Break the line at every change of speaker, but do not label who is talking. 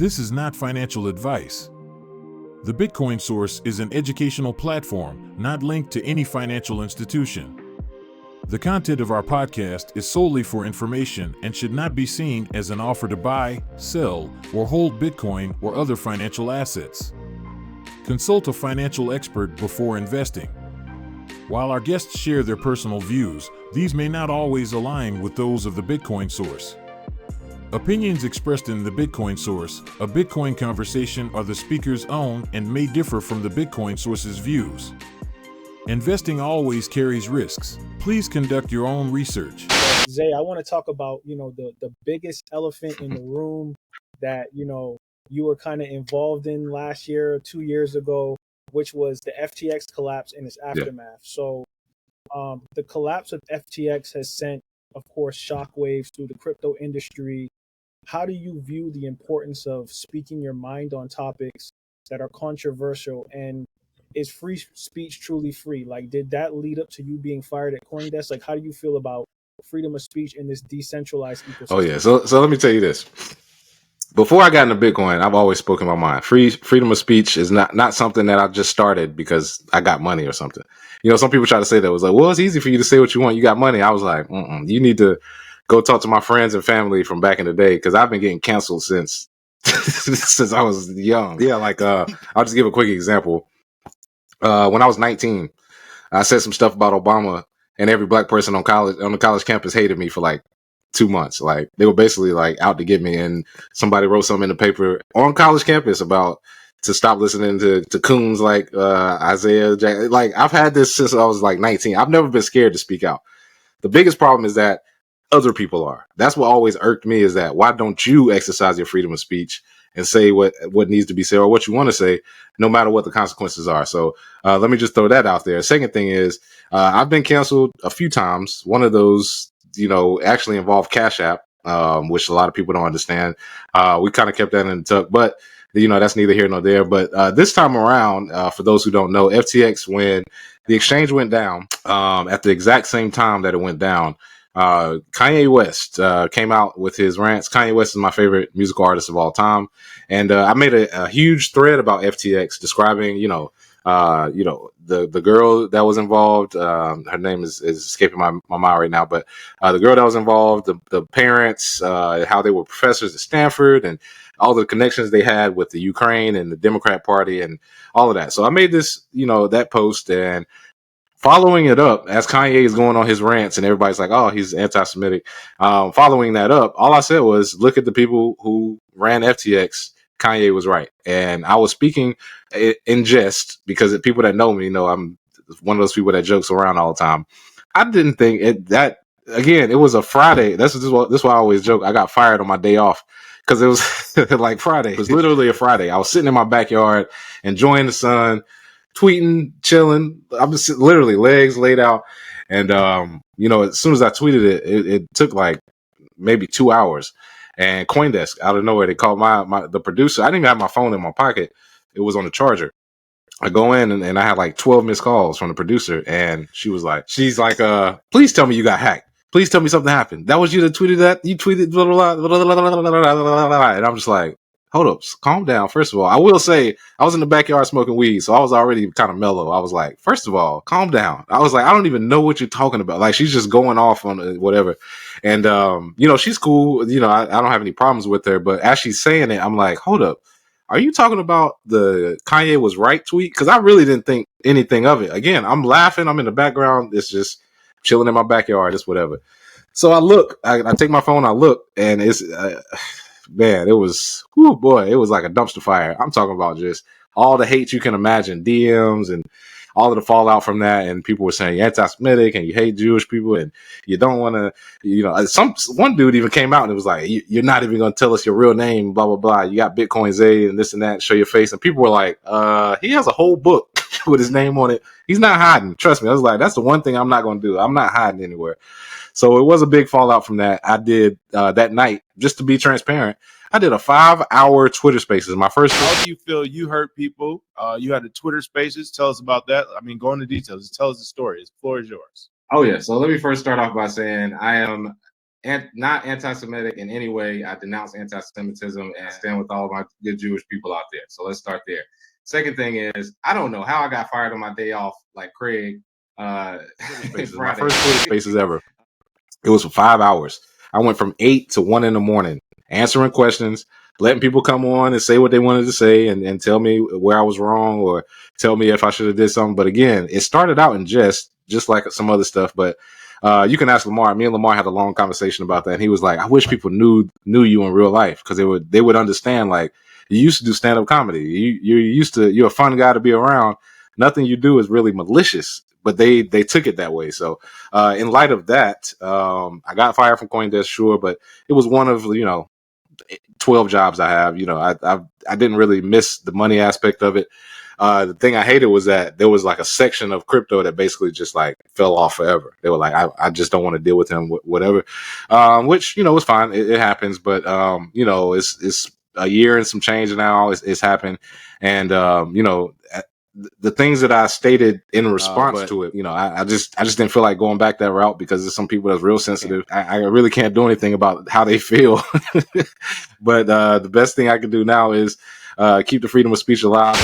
This is not financial advice. The Bitcoin Source is an educational platform, not linked to any financial institution. The content of our podcast is solely for information and should not be seen as an offer to buy, sell, or hold Bitcoin or other financial assets. Consult a financial expert before investing. While our guests share their personal views, these may not always align with those of the Bitcoin Source. Opinions expressed in the Bitcoin Source, a Bitcoin conversation, are the speaker's own and may differ from the Bitcoin Source's views. Investing always carries risks. Please conduct your own research.
Zay, I want to talk about, the biggest elephant in the room that, you were kind of involved in last year, 2 years ago, which was the FTX collapse and its aftermath. So the collapse of FTX has sent, of course, shockwaves through the crypto industry. How do you view the importance of speaking your mind on topics that are controversial, and is free speech truly free? Like, did that lead up to you being fired at CoinDesk? Like, how do you feel about freedom of speech in this decentralized ecosystem?
Oh yeah, so let me tell you this. Before I got into Bitcoin, I've always spoken my mind. Freedom of speech is not something that I just started because I got money or something. Some people try to say that. It was like, well, it's easy for you to say what you want. You got money. I was like, you need to go talk to my friends and family from back in the day, because I've been getting canceled since since I was young. Yeah, like I'll just give a quick example. When I was 19, I said some stuff about Obama, and every black person on the college campus hated me for like 2 months. Like, they were basically like out to get me, and somebody wrote something in the paper on college campus about to stop listening to coons like Isaiah Jack. Like, I've had this since I was like 19. I've never been scared to speak out. The biggest problem is that other people are. That's what always irked me, is that why don't you exercise your freedom of speech and say what needs to be said or what you want to say, no matter what the consequences are. So let me just throw that out there. Second thing is, I've been canceled a few times. One of those, actually involved Cash App, which a lot of people don't understand. We kind of kept that in the tuck, but that's neither here nor there. But this time around, for those who don't know, FTX, when the exchange went down, at the exact same time that it went down, Kanye West came out with his rants. Kanye West is my favorite musical artist of all time, and I made a huge thread about FTX describing, the girl that was involved. Her name is escaping my mind right now, but the girl that was involved, the parents, how they were professors at Stanford, and all the connections they had with the Ukraine and the Democrat Party and all of that. So I made this, that post, and following it up, as Kanye is going on his rants and everybody's like, oh, he's anti-Semitic. Following that up, all I said was, look at the people who ran FTX. Kanye was right. And I was speaking in jest, because people that know me know I'm one of those people that jokes around all the time. I didn't think it was a Friday. This is why I always joke. I got fired on my day off, because it was like Friday. It was literally a Friday. I was sitting in my backyard, enjoying the sun, tweeting, chilling. I'm just literally legs laid out. And, as soon as I tweeted it took like maybe 2 hours. And CoinDesk, out of nowhere, they called the producer. I didn't even have my phone in my pocket. It was on the charger. I go in and I had like 12 missed calls from the producer. And she's like, please tell me you got hacked. Please tell me something happened. That was you that tweeted that? You tweeted blah, blah, blah, blah, blah, blah, blah, blah. And I'm just like, hold up, calm down. First of all, I will say I was in the backyard smoking weed, so I was already kind of mellow. I was like, first of all, calm down. I was like, I don't even know what you're talking about. Like, she's just going off on whatever. And, she's cool. I don't have any problems with her. But as she's saying it, I'm like, hold up. Are you talking about the Kanye was right tweet? Because I really didn't think anything of it. Again, I'm laughing. I'm in the background. It's just chilling in my backyard. It's whatever. So I look. I take my phone. I look. And it's... man, it was, it was like a dumpster fire. I'm talking about just all the hate you can imagine, DMs and all of the fallout from that. And people were saying you're anti-Semitic and you hate Jewish people and you don't want to, one dude even came out and it was like, you're not even going to tell us your real name, blah, blah, blah. You got Bitcoin Zay and this and that, show your face. And people were like, he has a whole book with his name on it. He's not hiding. Trust me. I was like, that's the one thing I'm not going to do. I'm not hiding anywhere. So it was a big fallout from that. I did that night, just to be transparent, I did a 5-hour Twitter Spaces. My first.
How do you feel you hurt people? You had the Twitter Spaces. Tell us about that. I mean, go into details. Tell us the story. The floor is yours.
Oh yeah. So let me first start off by saying I am and not anti-Semitic in any way. I denounce anti-Semitism and stand with all of my good Jewish people out there. So let's start there. Second thing is, I don't know how I got fired on my day off, like Craig. My first Twitter Spaces ever. It was for 5 hours. I went from 8 to 1 in the morning, answering questions, letting people come on and say what they wanted to say and tell me where I was wrong or tell me if I should have did something. But again, it started out in just like some other stuff. But you can ask Lamar. Me and Lamar had a long conversation about that. And he was like, I wish people knew you in real life, because they would understand, like, you used to do stand-up comedy. You're a fun guy to be around. Nothing you do is really malicious, but they took it that way. So in light of that, I got fired from CoinDesk, sure, but it was one of 12 jobs I have. I didn't really miss the money aspect of it. The thing I hated was that there was like a section of crypto that basically just like fell off forever. They were like, I just don't want to deal with him, whatever. Which was fine. It happens, but it's a year and some change now. It's happened, and the things that I stated in response to it, I just didn't feel like going back that route, because there's some people that's real sensitive. I really can't do anything about how they feel. But the best thing I can do now is keep the freedom of speech alive.